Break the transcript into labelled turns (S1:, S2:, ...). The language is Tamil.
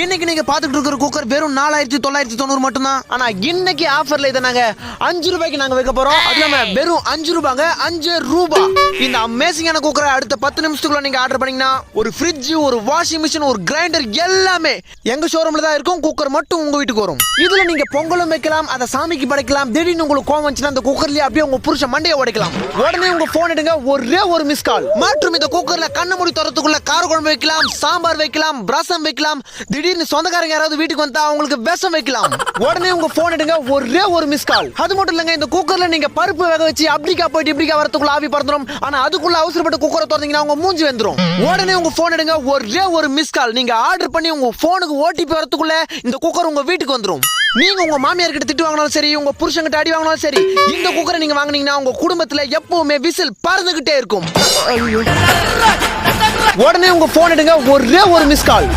S1: இன்னைக்கு நீங்க பாத்துட்டு இருக்கிற குக்கர் வெறும் 4990 மட்டும் தான். ஆனா இன்னைக்கு ஆஃபர்ல இதை நாங்க 5 ரூபாய்க்கு நாங்க வைக்க போறோம். அது இல்லாம வெறும் 5 ரூபாங்க, 5 ரூபாய். இந்த அமேசிங்கான குக்கரை அடுத்த 10 நிமிஷத்துக்குள்ள நீங்க ஆர்டர் பண்ணீங்கன்னா ஒரு ஃப்ரிட்ஜ், ஒரு வாஷிங் மிஷின், ஒரு கிரைண்டர் எல்லாமே எங்க ஷோரூம்ல தான் இருக்கும். குக்கர் மட்டும் உங்க வீட்டுக்கு வரும். இதுல நீங்க பொங்கலும் வைக்கலாம், அதை சாமிக்கு படைக்கலாம். திடீர்னு உங்களுக்கு கோவம் வந்துச்சுன்னா அந்த குக்கர்லயே அப்படியே உங்க புருஷ மண்டையை உடைக்கலாம். உடனே உங்க போன் எடுங்க, ஒரே ஒரு மிஸ் கால். மற்றும் இந்த குக்கர்ல கண்ணு மூடி தரத்துக்குள்ள கார குழம்பு வைக்கலாம், சாம்பார் வைக்கலாம், ரசம் வைக்கலாம். திடீர்னு சொந்தக்காரங்க யாராவது வீட்டுக்கு வந்தா அவங்களுக்கு விஷம் வைக்கலாம். உடனே உங்க போன் எடுங்க, ஒரே ஒரு மிஸ் கால். அது மட்டும் இல்லங்க, இந்த குக்கர்ல நீங்க பருப்பு வேக வச்சு அப்படிக்கா போயிட்டு இப்படிக்கா வரதுக்குள்ள ஆவி பறந்துடும். ஆனா அதுக்குள்ள அவசரப்பட்டு குக்கரை திறந்தீங்கன்னா உங்க மூஞ்சி வந்துரும். உடனே உங்க போன் எடுங்க, ஒரே ஒரு மிஸ் கால். நீங்க ஆர்டர் பண்ணி உங்க போனுக்கு ஓடிபி வரதுக்குள்ள இந்த குக்கர் உங்க வீட்டுக்கு வந்துரும். நீங்க உங்க மாமியார் கிட்ட திட்டு வாங்கினாலும் சரி, உங்க புருஷன் கிட்ட அடி வாங்கினாலும் சரி, இந்த குக்கரை நீங்க வாங்குனீங்கன்னா உங்க குடும்பத்துல எப்பவுமே விசில் பறந்துகிட்டே இருக்கும். உடனே உங்க போன் எடுங்க, ஒரே ஒரு மிஸ் கால்.